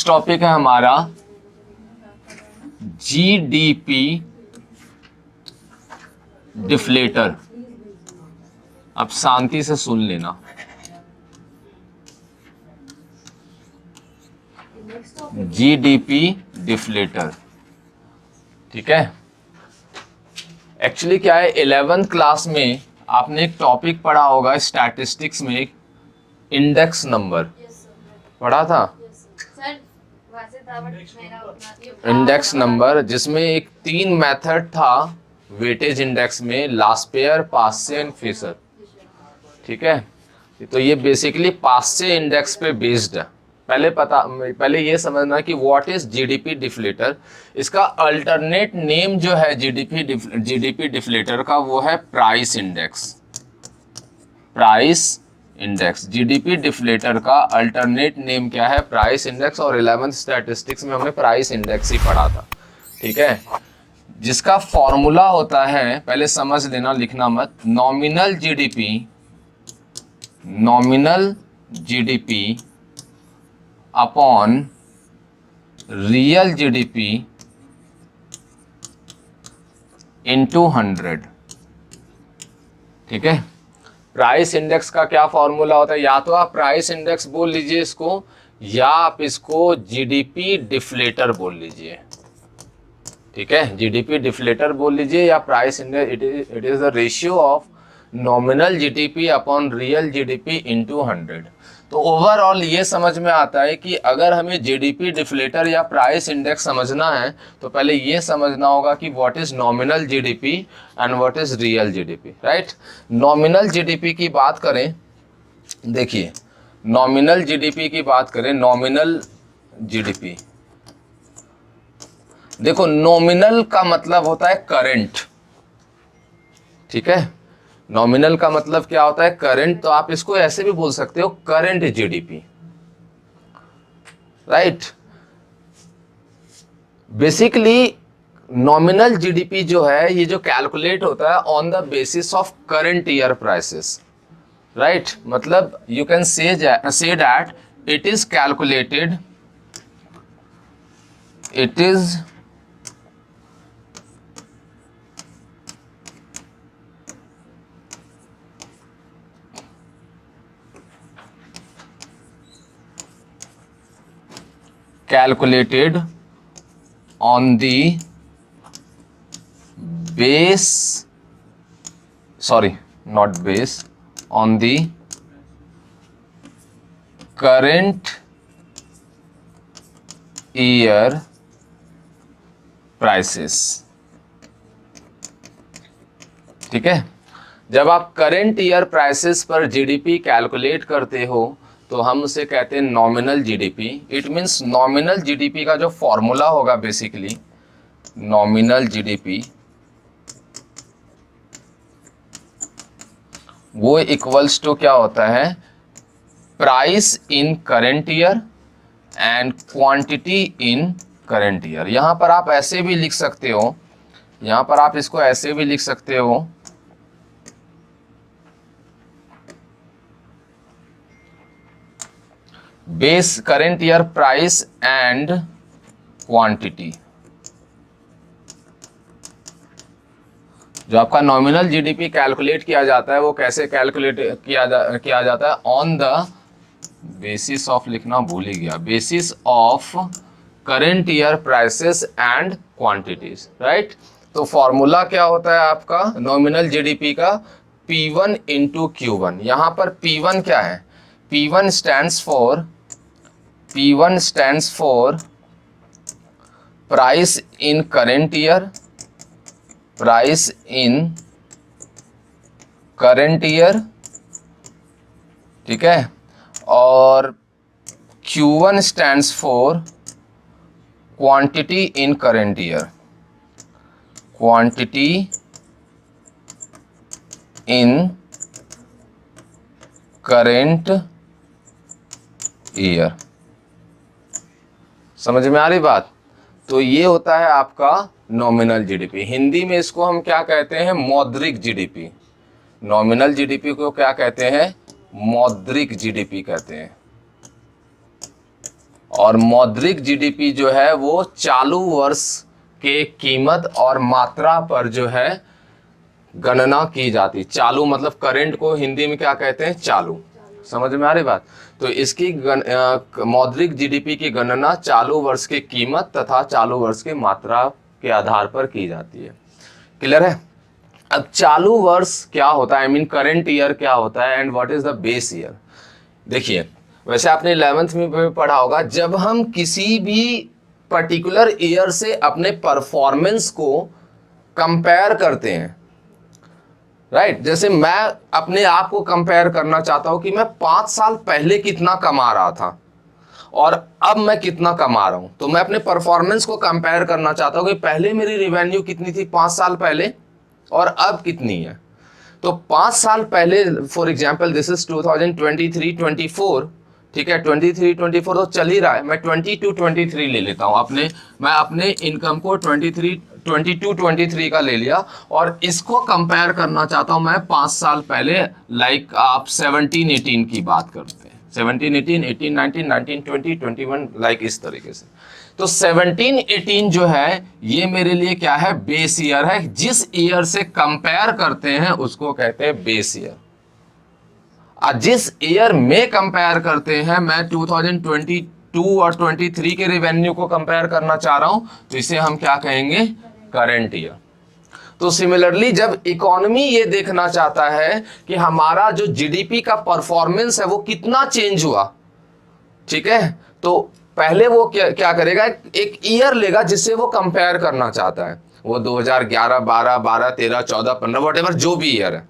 Next topic है हमारा GDP deflator. अब शांति से सुन लेना। जीडीपी डिफ्लेटर, ठीक है। एक्चुअली क्या है, 11th क्लास में आपने एक टॉपिक पढ़ा होगा स्टैटिस्टिक्स में, इंडेक्स नंबर पढ़ा था। इंडेक्स नंबर, जिसमें एक 3 मेथड था वेटेज इंडेक्स में, लास्पेयर, पास्चे एंड फिशर, ठीक है। तो ये बेसिकली पास्चे इंडेक्स पे बेस्ड है। पहले ये समझना कि व्हाट इज जीडीपी डिफ्लेटर। इसका अल्टरनेट नेम जो है जीडीपी डिफ्लेटर का, वो है price index. Price index, GDP deflator का अल्टरनेट नेम क्या है? Price index. और 11th स्टैटिस्टिक्स में हमने प्राइस इंडेक्स ही पढ़ा था, ठीक है। जिसका फॉर्मूला होता है, पहले समझ लेना, लिखना मत, nominal GDP upon real GDP into 100, ठीक है। प्राइस इंडेक्स का क्या फॉर्मूला होता है? या तो आप प्राइस इंडेक्स बोल लीजिए इसको, या आप इसको जीडीपी डिफ्लेटर बोल लीजिए, ठीक है। जीडीपी डिफ्लेटर बोल लीजिए या price index. It is the ratio of nominal GDP upon real GDP into 100। तो ओवरऑल ये समझ में आता है कि अगर हमें जीडीपी डिफ्लेटर या प्राइस इंडेक्स समझना है तो पहले ये समझना होगा कि what is nominal GDP and what is real GDP, right. Nominal GDP की बात करें, देखिए नॉमिनल जीडीपी की बात करें, नॉमिनल जीडीपी, देखो नॉमिनल का मतलब होता है करंट, ठीक है। नॉमिनल का मतलब क्या होता है? करंट। तो आप इसको ऐसे भी बोल सकते हो, current GDP, right. Basically nominal GDP जो है, ये जो कैलकुलेट होता है on the basis of current year prices, right. मतलब you can say that it is calculated, it is calculated on the base, sorry, not base, on the current year prices, ठीक है। जब आप करंट ईयर प्राइसेस पर GDP calculate करते हो तो हम उसे कहते हैं nominal GDP. It means nominal GDP का जो फॉर्मूला होगा, बेसिकली नॉमिनल जीडीपी, वो इक्वल्स टू क्या होता है? Price in current year and quantity in current year. यहां पर आप ऐसे भी लिख सकते हो, यहां पर आप इसको ऐसे भी लिख सकते हो, base current year price and quantity. जो आपका नॉमिनल जीडीपी कैलकुलेट किया जाता है, वो कैसे कैलकुलेट किया जाता है? ऑन द बेसिस ऑफ, लिखना भूल ही गया, basis of current year prices and quantities, right. तो फॉर्मूला क्या होता है आपका नॉमिनल जीडीपी का? P1 into Q1। यहां पर P1 क्या है? P1 stands for price in current year, price in current year, ठीक है। और Q1 stands for quantity in current year, quantity in current year. समझ में आ रही बात? तो ये होता है आपका नॉमिनल जीडीपी। हिंदी में इसको हम क्या कहते हैं? मौद्रिक जीडीपी। नॉमिनल जीडीपी को क्या कहते हैं? मौद्रिक जीडीपी कहते हैं। और मौद्रिक जीडीपी जो है वो चालू वर्ष के कीमत और मात्रा पर जो है गणना की जाती। चालू मतलब करंट को हिंदी में क्या कहते हैं, चालू। समझ में आ रही बात। तो इसकी मौद्रिक जीडीपी की गणना चालू वर्ष की कीमत तथा चालू वर्ष की मात्रा के आधार पर की जाती है। क्लियर है। अब चालू वर्ष क्या होता है, आई मीन करंट ईयर क्या होता है, and what is the base year. देखिए, वैसे आपने 11th में भी पढ़ा होगा, जब हम किसी भी पर्टिकुलर ईयर से अपने परफॉर्मेंस को कंपेयर करते हैं, राइट। जैसे मैं अपने आप को कंपेयर करना चाहता हूं कि मैं 5 साल पहले कितना कमा रहा था और अब मैं कितना कमा रहा हूं, तो मैं अपने परफॉर्मेंस को कंपेयर करना चाहता हूं कि पहले मेरी रिवेन्यू कितनी थी 5 साल पहले और अब कितनी है। तो 5 साल पहले, फॉर एग्जाम्पल दिस इज 2023-24, ठीक है, 23-24 तो चल ही रहा है, मैं 22-23 ले लेता हूं मैं अपने इनकम को 22-23 का ले लिया और इसको कंपेयर करना चाहता हूं मैं 5 साल पहले, लाइक आप 17-18 की बात करते हैं, 17-18, 18-19, 19-20, 21, लाइक इस तरीके से। तो 17-18 जो है ये मेरे लिए क्या है, बेस ईयर है। जिस ईयर से कंपेयर करते हैं उसको कहते हैं बेस ईयर। जिस ईयर में कंपेयर करते हैं, मैं 2022 और 23 के रेवेन्यू को कंपेयर करना चाह रहा हूं, तो इसे हम क्या कहेंगे, करंट ईयर। तो सिमिलरली जब इकोनॉमी ये देखना चाहता है कि हमारा जो जीडीपी का परफॉर्मेंस है वो कितना चेंज हुआ, ठीक है, तो पहले वो क्या करेगा, एक ईयर लेगा जिससे वो कंपेयर करना चाहता है। वो 2011, 12, 12, 13, 14, 15, वॉट जो भी ईयर है,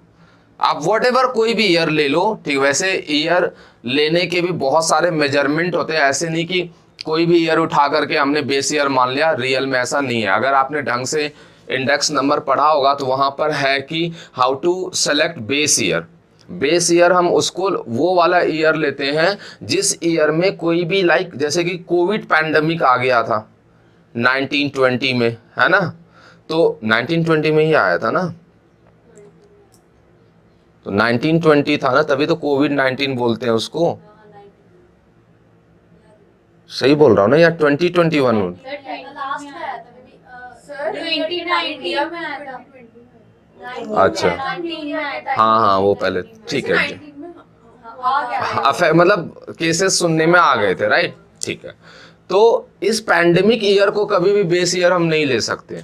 आप वॉट कोई भी ईयर ले लो, ठीक। वैसे ईयर लेने के भी बहुत सारे मेजरमेंट होते हैं, ऐसे नहीं कि कोई भी ईयर उठा करके हमने बेस ईयर मान लिया, रियल में ऐसा नहीं है। अगर आपने ढंग से इंडेक्स नंबर पढ़ा होगा तो वहां पर है कि how to select base year. Base year हम उसको वो वाला ईयर लेते हैं जिस ईयर में कोई भी, लाइक जैसे कि कोविड पैंडमिक आ गया था 1920 में, है ना, तो 1920 में ही आया था ना, तो 1920 था ना, तभी तो कोविड-19 बोलते हैं उसको। सही बोल रहा हूँ ना, या 2021 अच्छा, हाँ वो पहले, ठीक है, मतलब केसेस सुनने में आ गए थे, राइट, ठीक है। तो इस पैंडेमिक ईयर को कभी भी बेस ईयर हम नहीं ले सकते,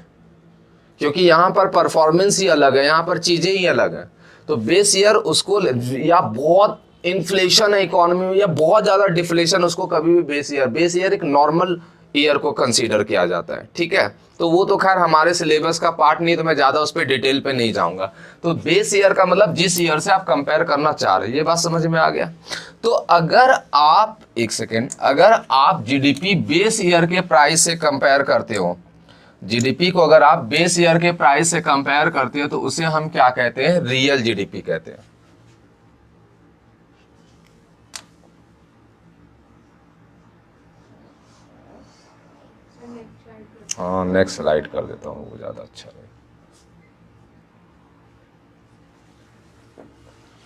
क्योंकि यहाँ पर परफॉर्मेंस ही अलग है, यहाँ पर चीजें ही अलग है। तो बेस ईयर उसको, या बहुत इन्फ्लेशन है इकोनॉमी में या बहुत ज्यादा डिफ्लेशन, उसको कभी भी बेस ईयर एक नॉर्मल ईयर को कंसीडर किया जाता है, ठीक है। तो वो तो खैर हमारे सिलेबस का पार्ट नहीं, तो मैं ज्यादा उस पर डिटेल पे नहीं जाऊंगा। तो बेस ईयर का मतलब जिस ईयर से आप कंपेयर करना चाह रहे हैं, ये बात समझ में आ गया। तो अगर आप, एक सेकेंड, अगर आप जीडीपी बेस ईयर के प्राइस से कंपेयर करते हो, जीडीपी को अगर आप बेस ईयर के प्राइस से कंपेयर करते हो, तो उसे हम क्या कहते हैं, रियल जीडीपी कहते हैं। हाँ, नेक्स्ट स्लाइड कर देता हूँ, वो ज्यादा अच्छा है,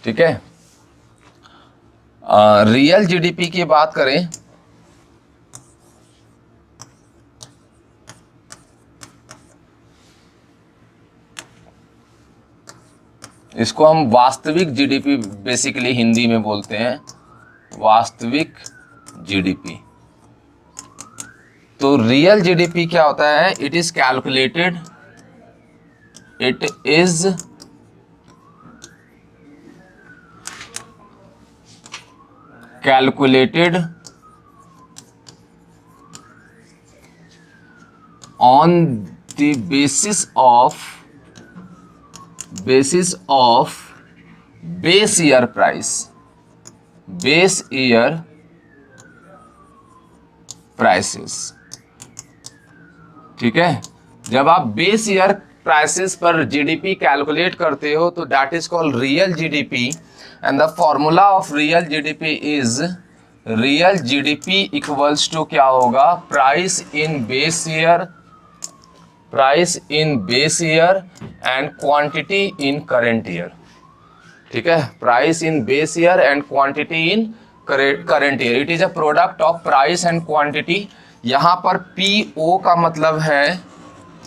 ठीक है। रियल जीडीपी की बात करें, इसको हम वास्तविक जीडीपी बेसिकली हिंदी में बोलते हैं, वास्तविक जीडीपी। तो रियल जीडीपी क्या होता है, it is calculated on the basis of base year prices, ठीक है। जब आप बेस ईयर प्राइसेस पर जीडीपी कैलकुलेट करते हो तो that is called real GDP, and the formula of real GDP is, real GDP equals to क्या होगा, price in base year and quantity in current year, ठीक है। Price in base year and quantity in current year, it is a product of price and quantity. यहां पर PO का मतलब है,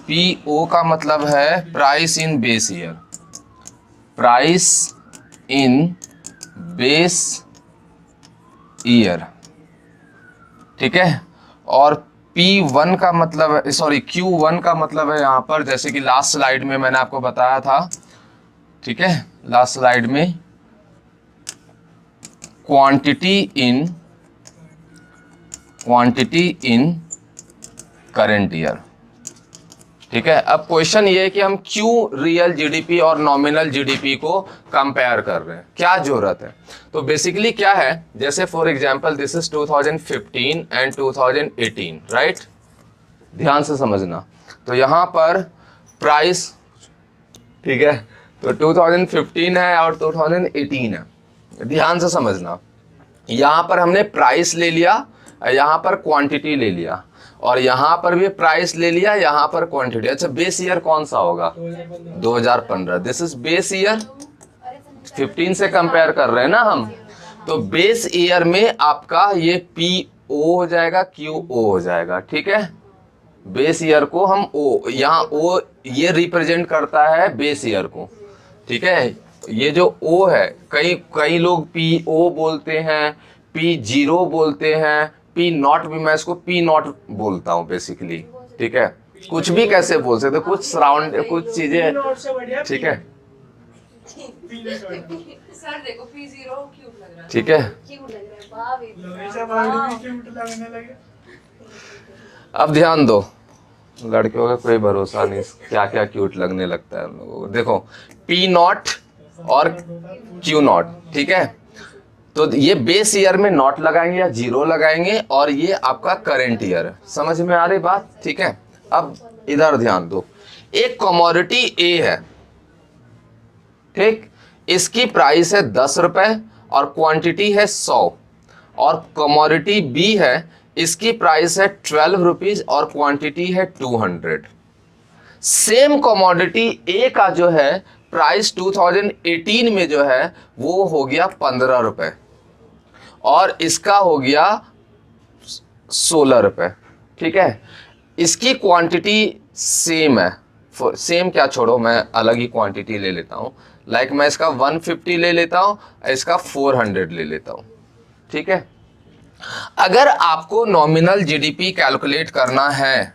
PO का मतलब है price in base year, price in base year, ठीक है। और P1 का मतलब है, सॉरी Q1 का मतलब है यहां पर, जैसे कि लास्ट स्लाइड में मैंने आपको बताया था, ठीक है, लास्ट स्लाइड में क्वांटिटी इन करंट ईयर, ठीक है। अब क्वेश्चन ये है कि हम क्यों रियल जीडीपी और नॉमिनल जीडीपी को कंपेयर कर रहे हैं, क्या जरूरत है। तो बेसिकली क्या है, जैसे for example this is 2015 and 2018, right, ध्यान से समझना। तो यहां पर प्राइस, ठीक है, तो 2015 है और 2018 है, ध्यान से समझना। यहां पर हमने प्राइस ले लिया, यहां पर क्वांटिटी ले लिया, और यहां पर भी प्राइस ले लिया, यहां पर क्वांटिटी। अच्छा, बेस ईयर कौन सा होगा? 2015। दिस इज बेस ईयर, 15 से कंपेयर कर रहे हैं ना हम। तो बेस ईयर में आपका ये पीओ हो जाएगा, क्यूओ हो जाएगा, ठीक है। बेस ईयर को हम ओ, यहाँ ओ ये रिप्रेजेंट करता है बेस ईयर को, ठीक है। ये जो ओ है, कई लोग पी ओ बोलते हैं, पी जीरो बोलते हैं, पी नॉट भी, मैं इसको पी नॉट बोलता हूँ बेसिकली, ठीक है। कुछ भी कैसे बोल सकते, कुछ सराउंड कुछ चीजें, ठीक है, सर देखो P0 क्यूट लग रहा है, ठीक है। क्यूट लग रहा है। अब ध्यान दो, लड़कियों का कोई भरोसा नहीं, क्या क्या क्यूट लगने लगता है हम लोगों को। देखो पी नॉट और क्यू नॉट, ठीक है। तो ये बेस ईयर में नॉट लगाएंगे या जीरो लगाएंगे, और ये आपका करंट ईयर है। समझ में आ रही बात, ठीक है। अब इधर ध्यान दो, एक कमोडिटी ए है, ठीक, इसकी प्राइस है 10 रुपए और क्वांटिटी है 100, और कमोडिटी बी है, इसकी प्राइस है 12 रुपीज और क्वांटिटी है 200। सेम कमोडिटी ए का जो है प्राइस 2018 में जो है वो हो गया 15 रुपए, और इसका हो गया 16 रुपए, ठीक है। इसकी क्वांटिटी सेम है, सेम क्या छोड़ो, मैं अलग ही क्वांटिटी ले लेता हूं, लाइक मैं इसका 150 ले लेता हूं, इसका 400 ले लेता हूं, ठीक है। अगर आपको नॉमिनल जीडीपी कैलकुलेट करना है,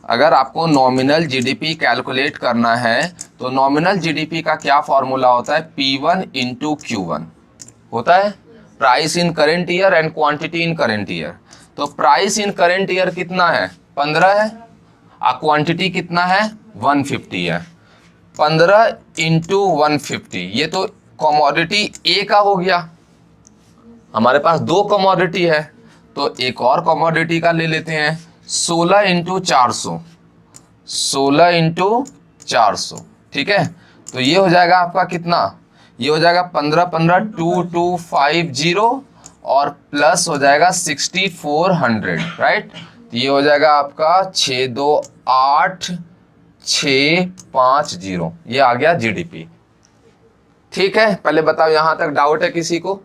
अगर आपको नॉमिनल जीडीपी कैलकुलेट करना है, तो नॉमिनल जीडीपी का क्या फॉर्मूला होता है? P1 इंटू Q1 होता है, price in current year and quantity in current year. तो प्राइस इन करेंट ईयर कितना है? 15 है, क्वांटिटी कितना है? 150 है। 15 इंटू 150, ये तो कमोडिटी ए का हो गया। हमारे पास दो कमोडिटी है, तो एक और कमोडिटी का ले लेते हैं, 16 इंटू 400, 16 इंटू 400, ठीक है। तो ये हो जाएगा आपका कितना? ये हो जाएगा 15 15 2250, और प्लस हो जाएगा 6400, राइट। ये हो जाएगा आपका 628 650, ये आ गया जीडीपी, ठीक है। पहले बताओ यहां तक डाउट है किसी को?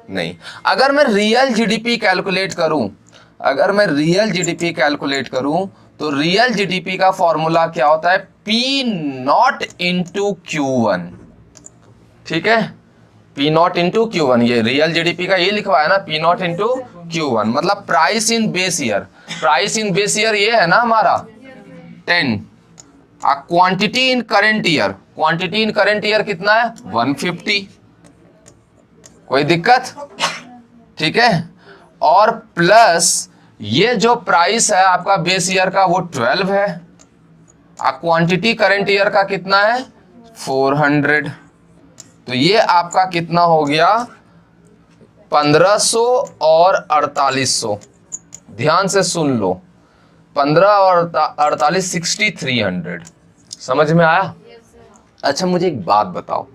नहीं। अगर मैं रियल जीडीपी कैलकुलेट करूं, अगर मैं रियल जीडीपी कैलकुलेट करूं, तो रियल जीडीपी का फॉर्मूला क्या होता है? पी नॉट इंटू Q1, ठीक है। पी नॉट इंटू Q1, ये रियल जीडीपी का ये लिखवा है ना, पी नॉट इंटू Q1, मतलब price in base year. Price in base year ये है ना हमारा 10। Quantity in current year, quantity in current year कितना है? 150। कोई दिक्कत? ठीक है। और प्लस ये जो प्राइस है आपका बेस ईयर का वो 12 है, क्वांटिटी करेंट ईयर का कितना है? 400। तो ये आपका कितना हो गया? 1500 और 4800। ध्यान से सुन लो, 15 और 48 6300। समझ में आया? अच्छा मुझे एक बात बताओ,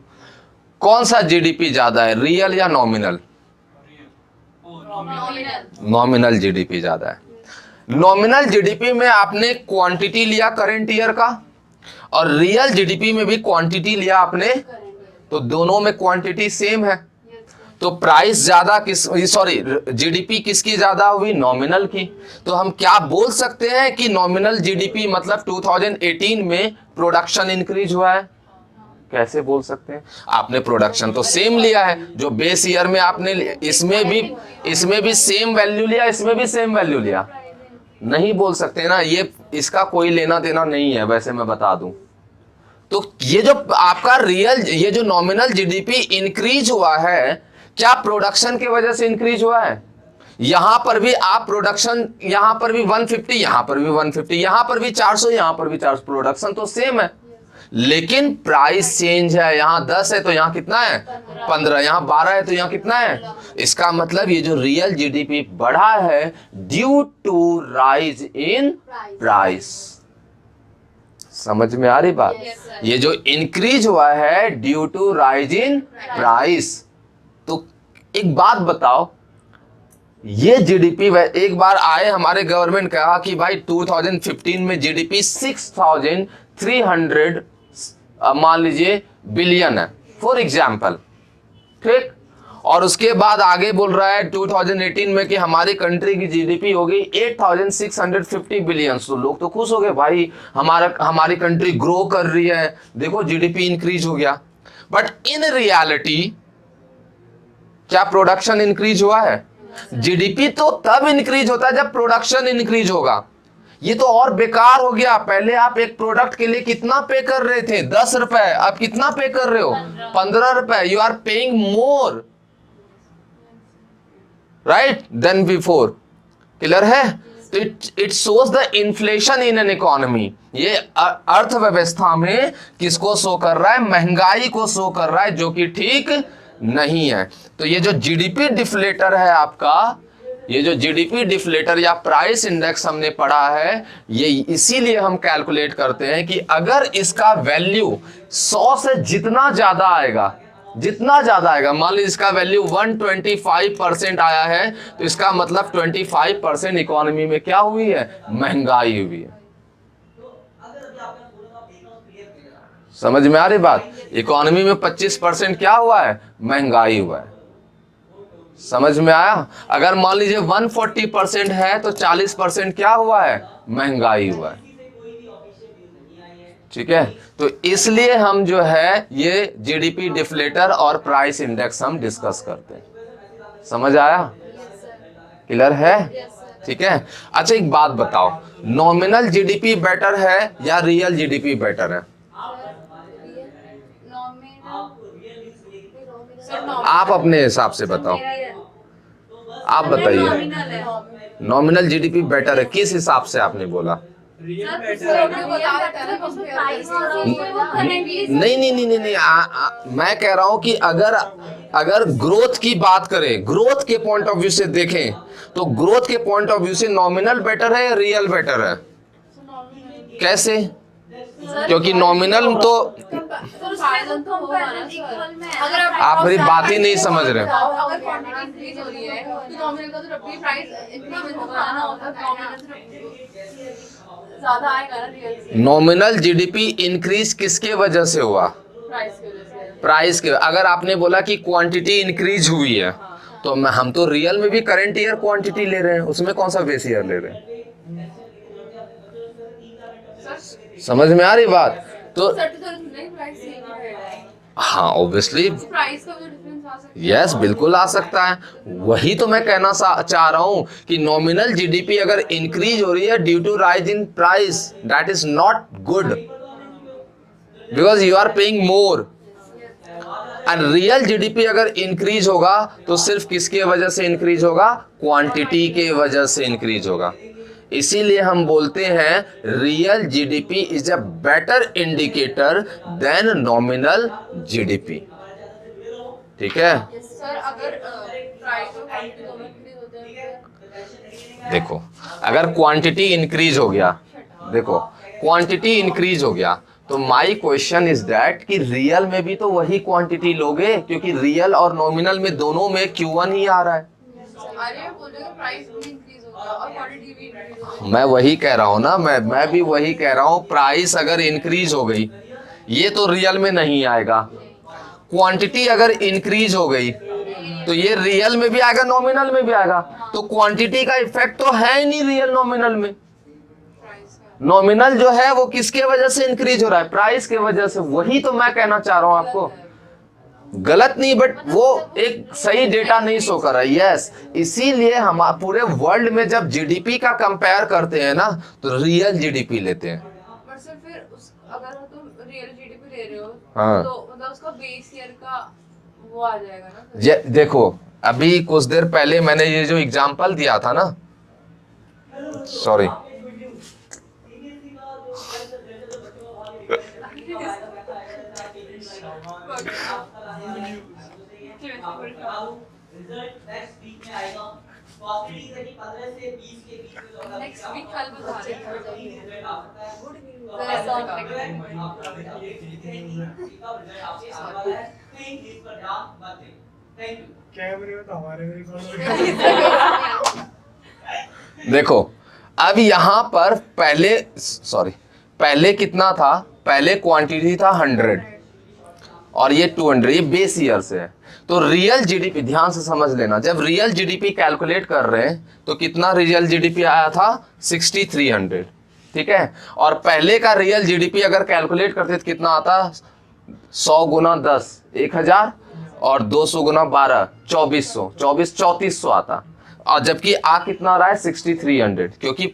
कौन सा जीडीपी ज्यादा है, रियल या नॉमिनल? नॉमिनल जीडीपी ज्यादा है। नॉमिनल जीडीपी में आपने क्वांटिटी लिया करेंट ईयर का, और रियल जीडीपी में भी क्वांटिटी लिया आपने, तो दोनों में क्वांटिटी सेम है। तो प्राइस ज्यादा सॉरी जीडीपी किसकी ज्यादा हुई? नॉमिनल की। तो हम क्या बोल सकते हैं कि नॉमिनल जीडीपी मतलब 2018 में प्रोडक्शन इंक्रीज हुआ है? कैसे बोल सकते हैं? आपने प्रोडक्शन तो सेम लिया है जो बेस ईयर में आपने इसमें भी सेम वैल्यू लिया, इसमें भी सेम वैल्यू लिया। नहीं बोल सकते ना, ये इसका कोई लेना देना नहीं है, वैसे मैं बता दूं। तो ये जो आपका रियल, ये जो नॉमिनल जीडीपी इंक्रीज हुआ है, क्या प्रोडक्शन की वजह से इंक्रीज हुआ है? यहां पर भी आप प्रोडक्शन, यहां पर भी 150, यहां पर भी 150, यहां पर भी 400, यहां पर भी 400, प्रोडक्शन तो सेम है, लेकिन प्राइस चेंज है। यहां 10 है तो यहां कितना है? 15, यहां 12 है तो यहां कितना है? इसका मतलब ये जो रियल जीडीपी बढ़ा है due to rise in price. समझ में आ रही बात? ये जो इंक्रीज हुआ है due to rise in price. तो एक बात बताओ, ये जीडीपी एक बार आए हमारे गवर्नमेंट कहा कि भाई 2015 में जीडीपी 6300 मान लीजिए बिलियन है फॉर एग्जाम्पल, ठीक। और उसके बाद आगे बोल रहा है 2018 में कि हमारी कंट्री की जीडीपी हो गई 8650 बिलियन। तो लोग तो खुश हो गए, भाई हमारी कंट्री ग्रो कर रही है, देखो जीडीपी इंक्रीज हो गया। बट इन रियलिटी क्या प्रोडक्शन इंक्रीज हुआ है? जीडीपी तो तब इंक्रीज होता है जब प्रोडक्शन इंक्रीज होगा। ये तो और बेकार हो गया। पहले आप एक प्रोडक्ट के लिए कितना पे कर रहे थे? 10 रुपए। आप कितना पे कर रहे हो? 15 रुपए। You are paying more right than before. Clear है? तो it shows the inflation in an economy. ये अर्थव्यवस्था में किसको शो कर रहा है? महंगाई को शो कर रहा है, जो कि ठीक नहीं है। तो ये जो जीडीपी डिफ्लेटर है आपका, ये जो जीडीपी डिफ्लेटर या प्राइस इंडेक्स हमने पढ़ा है, ये इसीलिए हम कैलकुलेट करते हैं कि अगर इसका वैल्यू 100 से जितना ज्यादा आएगा, मान लीजिए इसका वैल्यू 125% आया है, तो इसका मतलब 25% इकोनॉमी में क्या हुई है? महंगाई हुई है। समझ में आ रही बात? इकोनॉमी में 25% क्या हुआ है? महंगाई हुआ है। समझ में आया? अगर मान लीजिए 140% है तो 40% क्या हुआ है? महंगाई हुआ है। ठीक है, तो इसलिए हम जो है ये जीडीपी डिफ्लेटर और प्राइस इंडेक्स हम डिस्कस करते हैं। समझ आया? क्लियर है? ठीक है। अच्छा एक बात बताओ, नॉमिनल जीडीपी बेटर है या रियल जीडीपी बेटर है? आप अपने हिसाब से बताओ, आप बताइए। नॉमिनल जीडीपी बेटर है, किस हिसाब से आपने बोला? नहीं, मैं कह रहा हूं कि अगर ग्रोथ की बात करें, ग्रोथ के पॉइंट ऑफ व्यू से देखें, तो ग्रोथ के पॉइंट ऑफ व्यू से नॉमिनल बेटर है या रियल बेटर है? कैसे? क्योंकि नॉमिनल तो आप मेरी बात ही नहीं समझ रहे। नॉमिनल जीडीपी इंक्रीज किसके वजह से हुआ? प्राइस के। अगर आपने बोला कि क्वांटिटी इंक्रीज हुई है, तो हम तो रियल में भी करंट ईयर क्वांटिटी ले रहे हैं, उसमें कौन सा बेस ईयर ले रहे हैं? समझ में आ रही बात? तो हाँ ऑब्वियसली यस, बिल्कुल आ सकता है। वही तो मैं कहना चाह रहा हूं कि नॉमिनल जीडीपी अगर इंक्रीज हो रही है due to rise in price, that is not good because you are paying more. And real GDP अगर इंक्रीज होगा तो सिर्फ किसके वजह से इंक्रीज होगा? क्वांटिटी के वजह से इंक्रीज होगा। इसीलिए हम बोलते हैं real GDP is a better indicator than nominal GDP. ठीक है? देखो अगर क्वांटिटी इंक्रीज हो गया, देखो क्वांटिटी इंक्रीज हो गया, तो माई क्वेश्चन इज दैट कि रियल में भी तो वही क्वांटिटी लोगे, क्योंकि रियल और नॉमिनल में दोनों में Q1 ही आ रहा है। मैं वही कह रहा हूं ना, मैं भी वही कह रहा हूं। प्राइस अगर इंक्रीज हो गई, ये तो रियल में नहीं आएगा। क्वांटिटी अगर इंक्रीज हो गई तो ये रियल में भी आएगा, नॉमिनल में भी आएगा। तो क्वांटिटी का इफेक्ट तो है ही नहीं रियल नॉमिनल में। नॉमिनल जो है वो किसके वजह से इंक्रीज हो रहा है? प्राइस के वजह से। वही तो मैं कहना चाह रहा हूं आपको, गलत नहीं, बट वो एक सही डेटा नहीं शो कर रहा है। यस, इसीलिए हम पूरे वर्ल्ड में जब जीडीपी का कंपेयर करते हैं ना, तो रियल जीडीपी लेते हैं। पर सर फिर उस अगर तुम रियल जीडीपी ले रहे हो, हाँ। तो मतलब उसका बेस ईयर का वो आ जाएगा ना फिर? देखो, अभी कुछ देर पहले मैंने ये जो एग्जांपल दिया था ना, सॉरी, नेक्स्ट वीक कल बता रहे कैमरे में तो हमारे में रिकॉर्ड देखो अब यहां पर पहले कितना था? पहले क्वांटिटी था 100 और ये 200, ये बेस ईयर से है। तो रियल जीडीपी, ध्यान से समझ लेना, जब रियल जीडीपी कैलकुलेट कर रहे हैं तो कितना रियल जीडीपी आया था? 6300, ठीक है। और पहले का रियल जीडीपी अगर कैलकुलेट करते तो कितना आता? 100 गुना 10 1000 और 200 गुना 12 2400 आता। और जबकि आ कितना रहा है? 6300, क्योंकि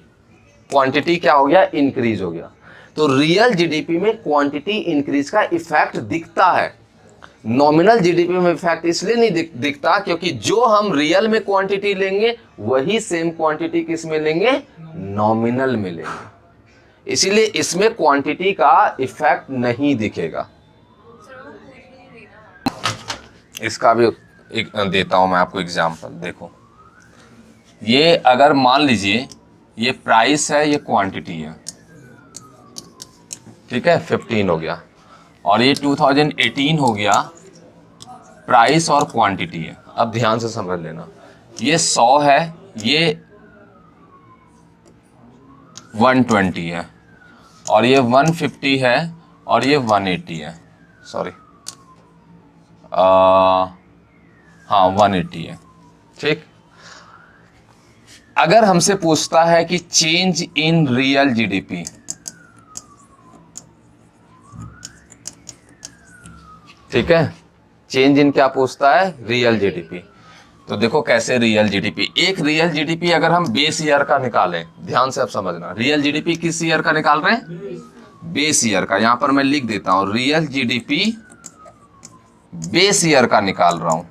क्वांटिटी क्या हो गया? इंक्रीज हो गया। तो रियल जीडीपी में क्वांटिटी इंक्रीज का इफेक्ट दिखता है, नॉमिनल जीडीपी में इफेक्ट इसलिए नहीं दिखता क्योंकि जो हम रियल में क्वांटिटी लेंगे वही सेम क्वांटिटी किस में लेंगे? नॉमिनल में लेंगे। इसीलिए इसमें क्वांटिटी का इफेक्ट नहीं दिखेगा। सर वो पूछ नहीं रही ना। इसका भी एक देता हूं मैं आपको एग्जांपल। देखो, ये अगर मान लीजिए ये प्राइस है, ये क्वांटिटी है, ठीक है, 15 हो गया, और ये 2018 हो गया, प्राइस और क्वांटिटी है। अब ध्यान से समझ लेना, ये 100 है, ये 120 है, और ये 150 है, और ये 180 है, सॉरी, हाँ 180 है, ठीक। अगर हमसे पूछता है कि चेंज इन रियल जीडीपी, ठीक है, चेंज इन क्या पूछता है? Real GDP. तो देखो कैसे रियल जीडीपी, एक रियल जीडीपी अगर हम बेस ईयर का निकालें, ध्यान से अब समझना, रियल जीडीपी किस ईयर का निकाल रहे हैं? बेस ईयर का। यहां पर मैं लिख देता हूं, रियल जीडीपी बेस ईयर का निकाल रहा हूं।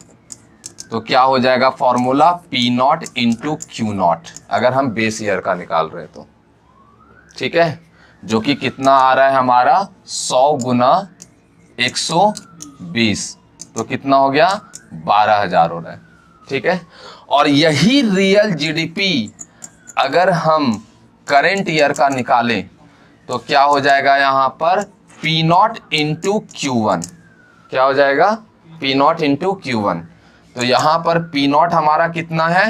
तो क्या हो जाएगा फॉर्मूला? P0 इंटू Q0, अगर हम बेस ईयर का निकाल रहे हैं तो, ठीक है, जो कि कितना आ रहा है हमारा? 100 गुना 120, तो कितना हो गया? 12,000 हो रहा है, ठीक है। और यही रियल जीडीपी अगर हम करेंट ईयर का निकालें तो क्या हो जाएगा यहाँ पर? P0 इंटू Q1, क्या हो जाएगा? P0 into Q1। तो यहाँ पर P0 हमारा कितना है?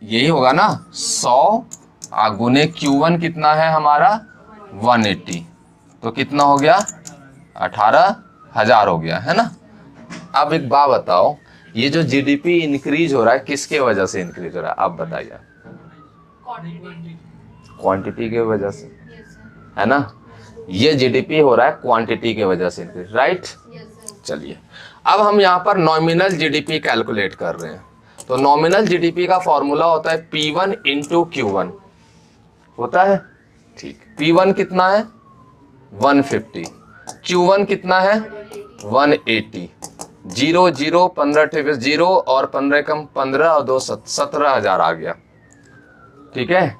यही होगा ना, 100 गुने Q1 कितना है हमारा? 180, तो कितना हो गया? 18,000 हो गया, है ना। अब एक बात बताओ, ये जो जीडीपी इंक्रीज हो रहा है किसके वजह से इंक्रीज हो रहा है? आप बताइए। क्वांटिटी के वजह से, है ना। ये जीडीपी हो रहा है क्वांटिटी के वजह से इंक्रीज, राइट। चलिए, अब हम यहाँ पर नॉमिनल जीडीपी कैलकुलेट कर रहे हैं। तो नॉमिनल जीडीपी का फॉर्मूला होता है P1 इंटू Q1, होता है, ठीक। P1 कितना है? 150, Q1 कितना है? 180, 0 0 15 28 0 और 15 कम 15 और 2 17,000 आ गया, ठीक है।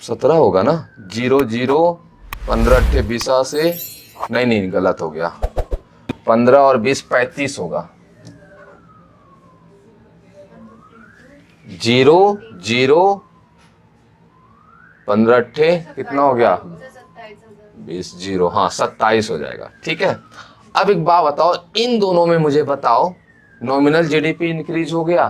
17 होगा ना, 0 0 15 28 से, नहीं गलत हो गया, 15 और 20 35 होगा, 0 0 15 कितना हो गया? 20 0, हाँ 27 हो जाएगा, ठीक है। अब एक बात बताओ, इन दोनों में मुझे बताओ, नॉमिनल जीडीपी इंक्रीज हो गया,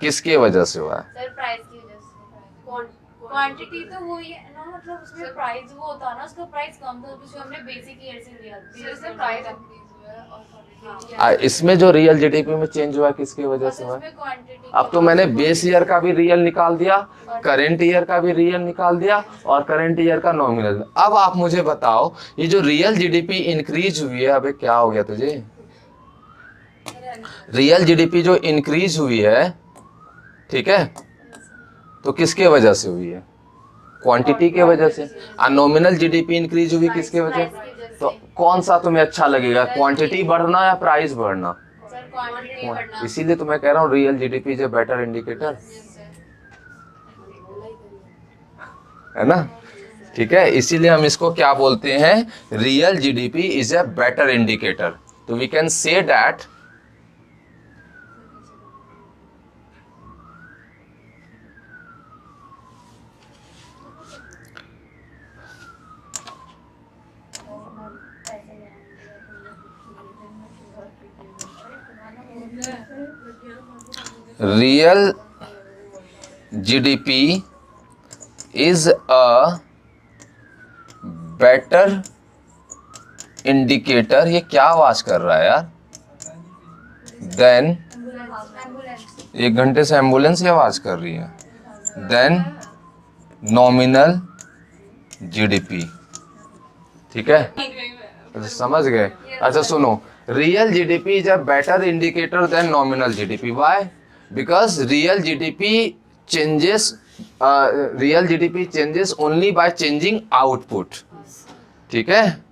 किसके वजह से हुआ है? सर प्राइस की वजह से। क्वांटिटी तो वो ही है ना, मतलब उसमें प्राइस वो होता है ना, उसका प्राइस कम था, कुछ हमने बेसिक ईयर से लिया था। सर प्राइस इंक्रीज हुआ है और quantity इसमें जो रियल जीडीपी में चेंज हुआ है किसकी वजह से हुआ है? उसमें क्वांटिटी अब तो मैंने बेस ईयर का भी रियल निकाल दिया, करंट ईयर का भी रियल निकाल दिया और करंट ईयर का नॉमिनल। अब आप मुझे बताओ ये जो रियल जीडीपी इंक्रीज हुई है, अबे क्या हो गया तुझे? रियल जीडीपी जो इंक्रीज हुई है, ठीक है, तो किसके वजह से हुई है? क्वांटिटी के वजह से। और नॉमिनल जीडीपी इंक्रीज हुई किसके वजह? तो कौन सा तुम्हें अच्छा लगेगा, क्वांटिटी बढ़ना या प्राइस बढ़ना? सर क्वांटिटी बढ़ना। इसीलिए तो मैं कह रहा हूँ real GDP is a better indicator, है ना? ठीक है, इसीलिए हम इसको क्या बोलते हैं? Real GDP is a better indicator. तो we can say that real GDP is a better indicator, ये क्या आवाज कर रहा है यार? देन एक घंटे से एम्बुलेंस ही आवाज कर रही है। देन नॉमिनल जीडीपी, ठीक है, अच्छा, समझ गए? अच्छा सुनो, real GDP is a better indicator than nominal GDP. Why? Because real GDP changes only by changing output, ठीक है?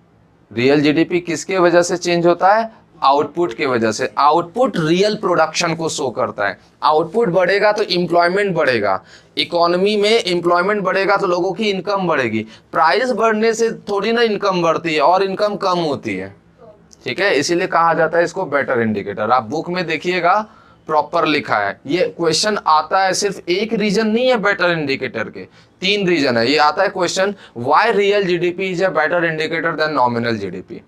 रियल जीडीपी किसके वजह से चेंज होता है? आउटपुट के वजह से। आउटपुट रियल प्रोडक्शन को शो करता है। आउटपुट बढ़ेगा तो एम्प्लॉयमेंट बढ़ेगा, इकोनॉमी में एम्प्लॉयमेंट बढ़ेगा तो लोगों की इनकम बढ़ेगी। प्राइस बढ़ने से थोड़ी ना इनकम बढ़ती है और इनकम कम होती है, ठीक है? इसीलिए कहा जाता है इसको बेटर इंडिकेटर। आप बुक में देखिएगा प्रॉपर लिखा है। ये क्वेश्चन आता है, सिर्फ एक रीजन नहीं है बेटर इंडिकेटर के, 3 रीजन है। ये आता है question, why real GDP is a better indicator than nominal GDP.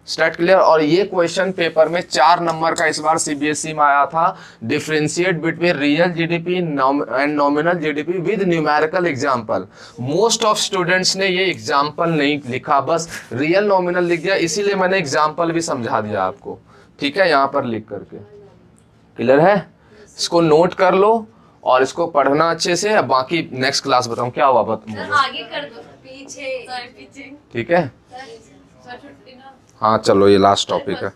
State clear? और ये क्वेश्चन पेपर में 4 नंबर का इस बार सीबीएसई में आया था। Differentiate between real GDP and nominal GDP with numerical example. Most of students ने ये एग्जांपल नहीं लिखा, बस रियल नॉमिनल लिख दिया, इसीलिए मैंने एग्जांपल भी समझा दिया आपको, ठीक है? यहाँ पर लिख करके क्लियर है? इसको नोट कर लो और इसको पढ़ना अच्छे से। अब बाकी नेक्स्ट क्लास बताऊं क्या हुआ, आगे कर दो पीछे। पीछे ठीक है? सर छुट्टी ना। हाँ चलो, ये लास्ट टॉपिक है।